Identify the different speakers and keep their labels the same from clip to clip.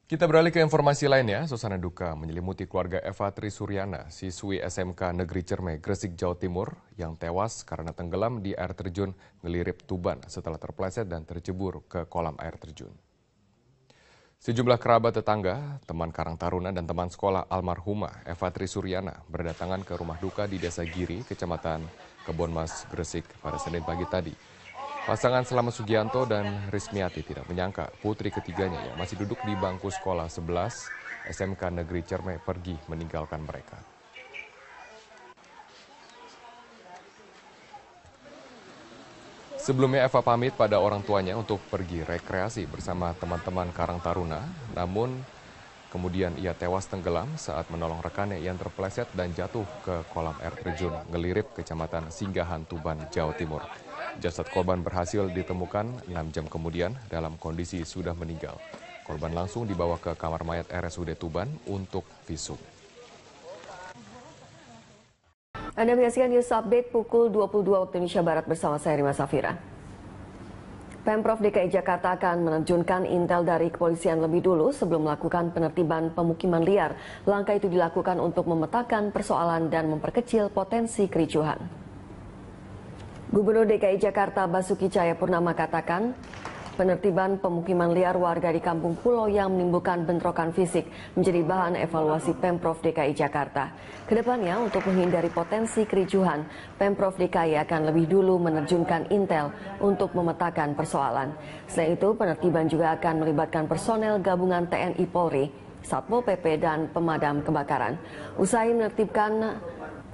Speaker 1: Kita beralih ke informasi lainnya, suasana duka menyelimuti keluarga Eva Trisuryana, siswi SMK Negeri Cermai, Gresik, Jawa Timur, yang tewas karena tenggelam di air terjun Ngelirip, Tuban setelah terpleset dan tercebur ke kolam air terjun. Sejumlah kerabat tetangga, teman Karang Taruna, dan teman sekolah almarhumah Eva Trisuryana berdatangan ke rumah duka di Desa Giri, Kecamatan Kebonmas, Gresik pada Senin pagi tadi. Pasangan Slamet Sugianto dan Rismiati tidak menyangka putri ketiganya yang masih duduk di bangku sekolah 11 SMK Negeri Cermai pergi meninggalkan mereka. Sebelumnya Eva pamit pada orang tuanya untuk pergi rekreasi bersama teman-teman Karang Taruna, namun kemudian ia tewas tenggelam saat menolong rekannya yang terpeleset dan jatuh ke kolam air terjun Ngelirip, Kecamatan Singgahan, Tuban, Jawa Timur. Jasad korban berhasil ditemukan 6 jam kemudian dalam kondisi sudah meninggal. Korban langsung dibawa ke kamar mayat RSUD Tuban untuk visum.
Speaker 2: Anda menyaksikan News Update pukul 22 waktu Indonesia Barat bersama saya Rima Safira. Pemprov DKI Jakarta akan menerjunkan intel dari kepolisian lebih dulu sebelum melakukan penertiban pemukiman liar. Langkah itu dilakukan untuk memetakan persoalan dan memperkecil potensi kericuhan. Gubernur DKI Jakarta Basuki Cahayapurnama katakan, penertiban pemukiman liar warga di Kampung Pulo yang menimbulkan bentrokan fisik menjadi bahan evaluasi Pemprov DKI Jakarta. Kedepannya, untuk menghindari potensi kericuhan, Pemprov DKI akan lebih dulu menerjunkan intel untuk memetakan persoalan. Selain itu, penertiban juga akan melibatkan personel gabungan TNI Polri, Satpol PP, dan pemadam kebakaran. Usai menertibkan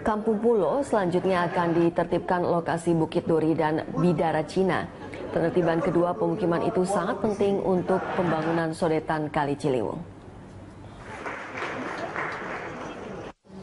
Speaker 2: Kampung Pulo, selanjutnya akan ditertibkan lokasi Bukit Duri dan Bidara Cina. Penertiban kedua pemukiman itu sangat penting untuk pembangunan sodetan Kali Ciliwung.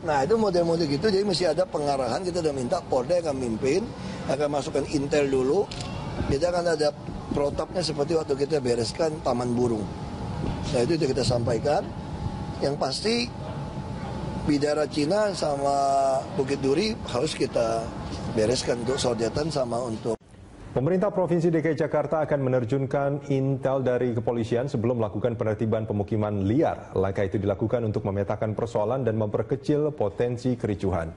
Speaker 3: Nah, itu model-model gitu, jadi mesti ada pengarahan. Kita udah minta Polda akan mimpin, akan masukkan intel dulu. Kita akan ada protapnya seperti waktu kita bereskan Taman Burung. Nah, itu kita sampaikan. Yang pasti Bidara Cina sama Bukit Duri harus kita bereskan untuk sodetan sama untuk.
Speaker 4: Pemerintah Provinsi DKI Jakarta akan menerjunkan intel dari kepolisian sebelum melakukan penertiban pemukiman liar. Langkah itu dilakukan untuk memetakan persoalan dan memperkecil potensi kericuhan.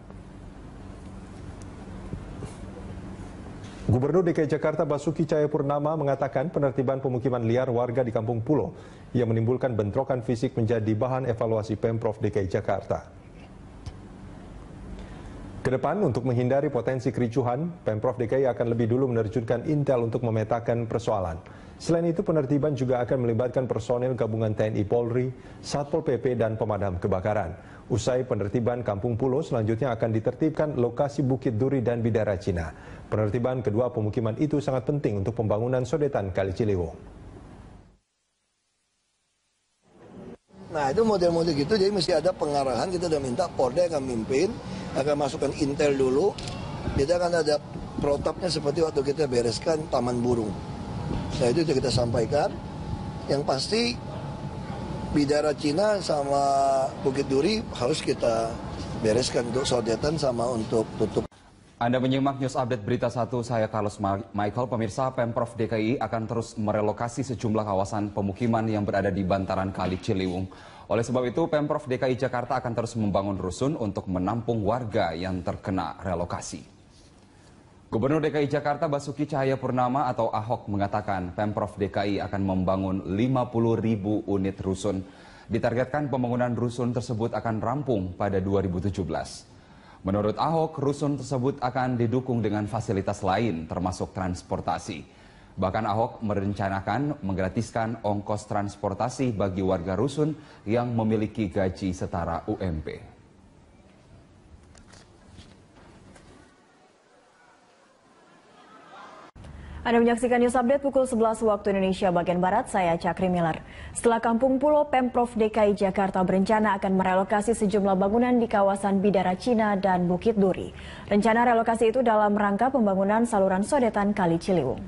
Speaker 4: Gubernur DKI Jakarta Basuki Cahayapurnama mengatakan penertiban pemukiman liar warga di Kampung Pulo yang menimbulkan bentrokan fisik menjadi bahan evaluasi Pemprov DKI Jakarta. Kedepan, untuk menghindari potensi kericuhan, Pemprov DKI akan lebih dulu menerjunkan intel untuk memetakan persoalan. Selain itu, penertiban juga akan melibatkan personel gabungan TNI Polri, Satpol PP, dan pemadam kebakaran. Usai penertiban Kampung Pulo, selanjutnya akan ditertibkan lokasi Bukit Duri dan Bidara Cina. Penertiban kedua pemukiman itu sangat penting untuk pembangunan sodetan Kali Ciliwung.
Speaker 3: Nah, itu model-model gitu, jadi mesti ada pengarahan. Kita udah minta Polda akan mimpin, akan masukkan intel dulu. Kita akan ada protapnya seperti waktu kita bereskan Taman Burung. Nah, itu kita sampaikan. Yang pasti Bidara Cina sama Bukit Duri harus kita bereskan untuk sodetan sama untuk tutup.
Speaker 5: Anda menyimak News Update Berita 1, saya Carlos Michael. Pemirsa, Pemprov DKI akan terus merelokasi sejumlah kawasan pemukiman yang berada di bantaran Kali Ciliwung. Oleh sebab itu, Pemprov DKI Jakarta akan terus membangun rusun untuk menampung warga yang terkena relokasi. Gubernur DKI Jakarta Basuki Cahayapurnama atau Ahok mengatakan Pemprov DKI akan membangun 50.000 unit rusun. Ditargetkan pembangunan rusun tersebut akan rampung pada 2017. Menurut Ahok, rusun tersebut akan didukung dengan fasilitas lain termasuk transportasi. Bahkan Ahok merencanakan menggratiskan ongkos transportasi bagi warga rusun yang memiliki gaji setara UMP.
Speaker 6: Anda menyaksikan News Update pukul 11 waktu Indonesia bagian Barat, saya Cakri Miller. Setelah Kampung Pulo, Pemprov DKI Jakarta berencana akan merelokasi sejumlah bangunan di kawasan Bidara Cina dan Bukit Duri. Rencana relokasi itu dalam rangka pembangunan saluran sodetan Kali Ciliwung.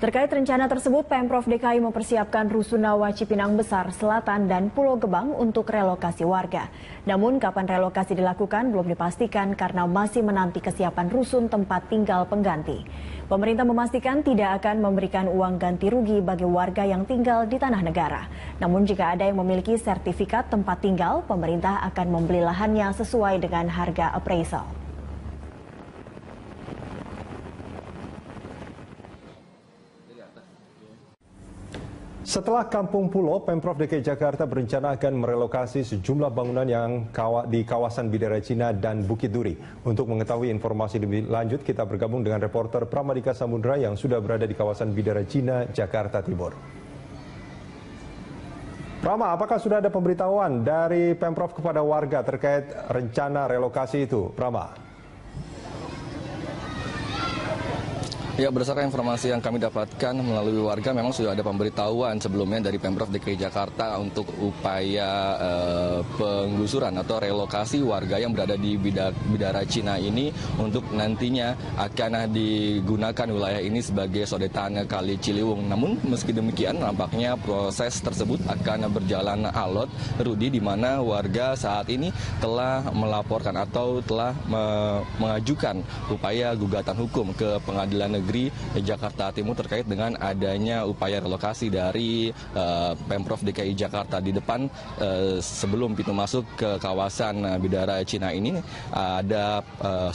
Speaker 6: Terkait rencana tersebut, Pemprov DKI mempersiapkan Rusunawa Cipinang Besar Selatan dan Pulau Gebang untuk relokasi warga. Namun kapan relokasi dilakukan belum dipastikan karena masih menanti kesiapan rusun tempat tinggal pengganti. Pemerintah memastikan tidak akan memberikan uang ganti rugi bagi warga yang tinggal di tanah negara. Namun jika ada yang memiliki sertifikat tempat tinggal, pemerintah akan membeli lahannya sesuai dengan harga appraisal.
Speaker 4: Setelah Kampung Pulau, Pemprov DKI Jakarta berencana akan merelokasi sejumlah bangunan yang di kawasan Bidara Cina dan Bukit Duri. Untuk mengetahui informasi lebih lanjut, kita bergabung dengan reporter Pramadika Samudra yang sudah berada di kawasan Bidara Cina, Jakarta Timur. Prama, apakah sudah ada pemberitahuan dari Pemprov kepada warga terkait rencana relokasi itu? Prama.
Speaker 7: Ya, berdasarkan informasi yang kami dapatkan melalui warga, memang sudah ada pemberitahuan sebelumnya dari Pemprov DKI Jakarta untuk upaya penggusuran atau relokasi warga yang berada di Bidara Cina ini untuk nantinya akan digunakan wilayah ini sebagai sodetan Kali Ciliwung. Namun meski demikian, nampaknya proses tersebut akan berjalan alot, Rudi, di mana warga saat ini telah melaporkan atau telah mengajukan upaya gugatan hukum ke Pengadilan Negeri Jakarta Timur terkait dengan adanya upaya relokasi dari Pemprov DKI Jakarta. Di depan sebelum pintu masuk ke kawasan Bidara Cina ini ada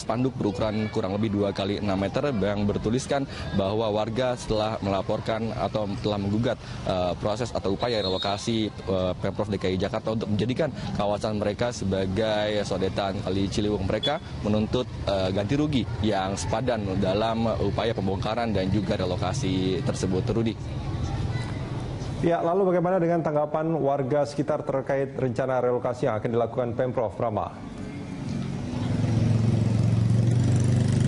Speaker 7: spanduk berukuran kurang lebih 2 kali 6 meter yang bertuliskan bahwa warga setelah melaporkan atau telah menggugat proses atau upaya relokasi Pemprov DKI Jakarta untuk menjadikan kawasan mereka sebagai sodetan Kali Ciliwung, mereka menuntut ganti rugi yang sepadan dalam upaya pembongkaran dan juga relokasi tersebut. Rudi.
Speaker 4: Ya, lalu bagaimana dengan tanggapan warga sekitar terkait rencana relokasi yang akan dilakukan Pemprov, Rama?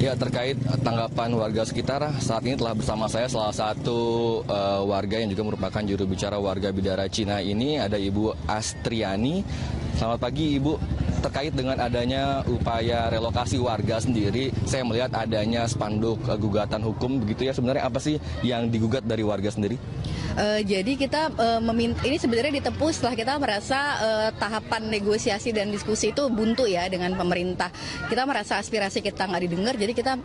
Speaker 7: Ya, terkait tanggapan warga sekitar, saat ini telah bersama saya salah satu warga yang juga merupakan juru bicara warga Bidara Cina ini, ada Ibu Astriani. Selamat pagi, Ibu. Terkait dengan adanya upaya relokasi warga sendiri, saya melihat adanya spanduk gugatan hukum, begitu ya. Sebenarnya apa sih yang digugat dari warga sendiri?
Speaker 8: Jadi kita meminta, ini sebenarnya ditempuh setelah kita merasa tahapan negosiasi dan diskusi itu buntu ya dengan pemerintah. Kita merasa aspirasi kita nggak didengar, jadi kita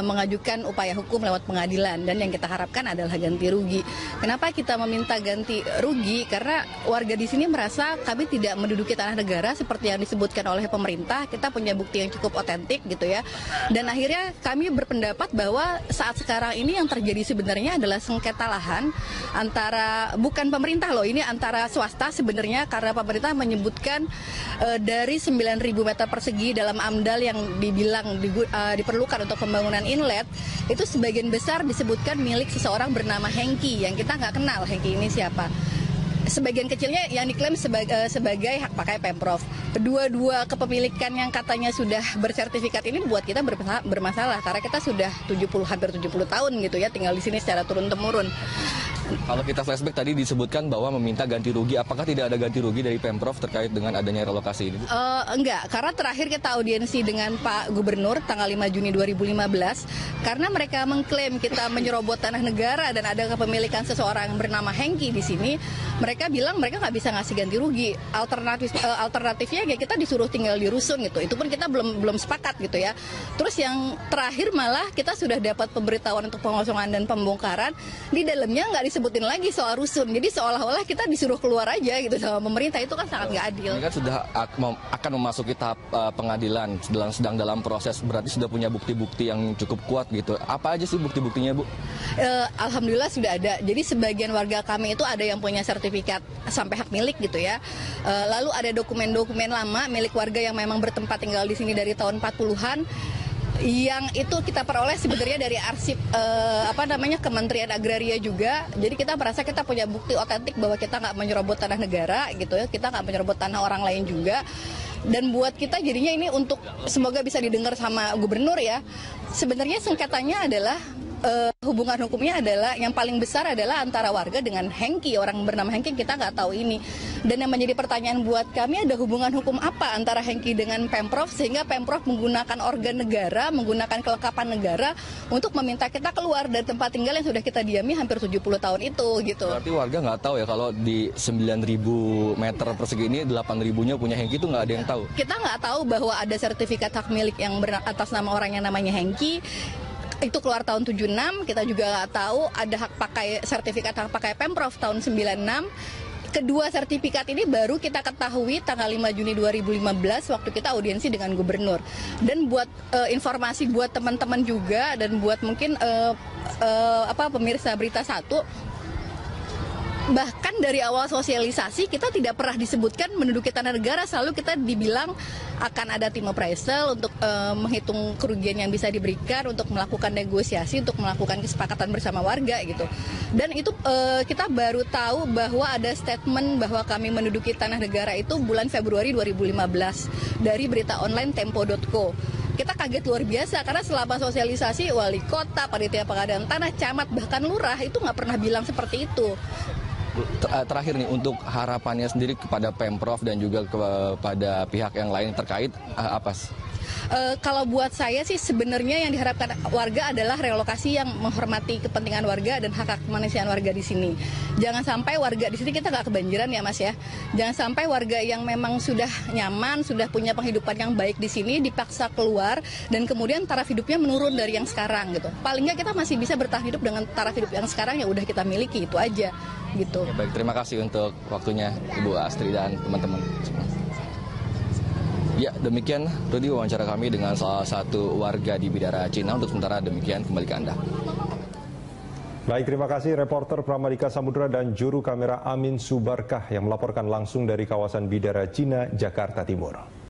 Speaker 8: mengajukan upaya hukum lewat pengadilan, dan yang kita harapkan adalah ganti rugi. Kenapa kita meminta ganti rugi? Karena warga di sini merasa kami tidak menduduki tanah negara seperti yang disebutkan oleh pemerintah. Kita punya bukti yang cukup otentik gitu ya. Dan akhirnya kami berpendapat bahwa saat sekarang ini yang terjadi sebenarnya adalah sengketa lahan antara, bukan pemerintah loh, ini antara swasta sebenarnya, karena pemerintah menyebutkan dari 9.000 meter persegi dalam AMDAL yang dibilang diperlukan untuk pembangunan inlet, itu sebagian besar disebutkan milik seseorang bernama Hengki, yang kita nggak kenal Hengki ini siapa. Sebagian kecilnya yang diklaim sebagai hak pakai Pemprov. Dua kepemilikan yang katanya sudah bersertifikat ini buat kita bermasalah, karena kita sudah hampir 70 tahun gitu ya tinggal di sini secara turun-temurun.
Speaker 7: Kalau kita flashback tadi disebutkan bahwa meminta ganti rugi, apakah tidak ada ganti rugi dari Pemprov terkait dengan adanya relokasi ini?
Speaker 8: Enggak, karena terakhir kita audiensi dengan Pak Gubernur tanggal 5 Juni 2015, karena mereka mengklaim kita menyerobot tanah negara dan ada kepemilikan seseorang yang bernama Hengki di sini, mereka bilang mereka nggak bisa ngasih ganti rugi. Alternatifnya ya kita disuruh tinggal di rusun gitu. Itu pun kita belum sepakat gitu ya. Terus yang terakhir malah kita sudah dapat pemberitahuan untuk pengosongan dan pembongkaran, di dalamnya nggak disebutin lagi soal rusun. Jadi seolah-olah kita disuruh keluar aja gitu sama pemerintah. Itu kan sangat nggak adil.
Speaker 7: Ini kan sudah akan memasuki tahap pengadilan, sedang dalam proses, berarti sudah punya bukti-bukti yang cukup kuat gitu. Apa aja sih bukti-buktinya, Bu?
Speaker 8: Alhamdulillah sudah ada. Jadi sebagian warga kami itu ada yang punya sertifikat sampai hak milik gitu ya. Lalu ada dokumen-dokumen lama milik warga yang memang bertempat tinggal di sini dari tahun 40-an. Yang itu kita peroleh sebenarnya dari arsip Kementerian Agraria juga. Jadi kita merasa kita punya bukti otentik bahwa kita nggak menyerobot tanah negara gitu ya, kita nggak menyerobot tanah orang lain juga. Dan buat kita jadinya ini untuk semoga bisa didengar sama gubernur ya. Sebenarnya sengketanya adalah hubungan hukumnya adalah yang paling besar adalah antara warga dengan Hengki, orang bernama Hengki, kita nggak tahu ini. Dan yang menjadi pertanyaan buat kami, ada hubungan hukum apa antara Hengki dengan Pemprov sehingga Pemprov menggunakan organ negara, menggunakan kelengkapan negara untuk meminta kita keluar dari tempat tinggal yang sudah kita diami hampir 70 tahun itu gitu.
Speaker 7: Berarti warga nggak tahu ya kalau di 9.000 meter persegi ini 8.000-nya punya Hengki, itu nggak ada yang tahu?
Speaker 8: Kita nggak tahu bahwa ada sertifikat hak milik yang atas nama orang yang namanya Hengki. Itu keluar tahun 76, kita juga nggak tahu ada sertifikat hak pakai Pemprov tahun 96. Kedua sertifikat ini baru kita ketahui tanggal 5 Juni 2015 waktu kita audiensi dengan gubernur. Dan buat informasi buat teman-teman juga dan buat mungkin pemirsa Berita 1, bahkan dari awal sosialisasi kita tidak pernah disebutkan menduduki tanah negara, selalu kita dibilang akan ada tim appraisal untuk menghitung kerugian yang bisa diberikan, untuk melakukan negosiasi, untuk melakukan kesepakatan bersama warga gitu. Dan itu kita baru tahu bahwa ada statement bahwa kami menduduki tanah negara itu bulan Februari 2015 dari berita online tempo.co. Kita kaget luar biasa karena selama sosialisasi wali kota, panitia pengadaan tanah, camat, bahkan lurah itu nggak pernah bilang seperti itu.
Speaker 7: Terakhir nih, untuk harapannya sendiri kepada Pemprov dan juga kepada pihak yang lain terkait apa?
Speaker 8: Kalau buat saya sih sebenarnya yang diharapkan warga adalah relokasi yang menghormati kepentingan warga dan hak kemanusiaan warga di sini. Jangan sampai warga di sini kita nggak kebanjiran ya Mas ya. Jangan sampai warga yang memang sudah nyaman, sudah punya penghidupan yang baik di sini dipaksa keluar dan kemudian taraf hidupnya menurun dari yang sekarang gitu. Paling nggak kita masih bisa bertahan hidup dengan taraf hidup yang sekarang yang udah kita miliki, itu aja gitu.
Speaker 7: Ya, baik, terima kasih untuk waktunya Ibu Astri dan teman-teman. Ya, demikian Rudi wawancara kami dengan salah satu warga di Bidara Cina. Untuk sementara demikian, kembali ke Anda.
Speaker 4: Baik, terima kasih reporter Pramadika Samudra dan juru kamera Amin Subarkah yang melaporkan langsung dari kawasan Bidara Cina, Jakarta Timur.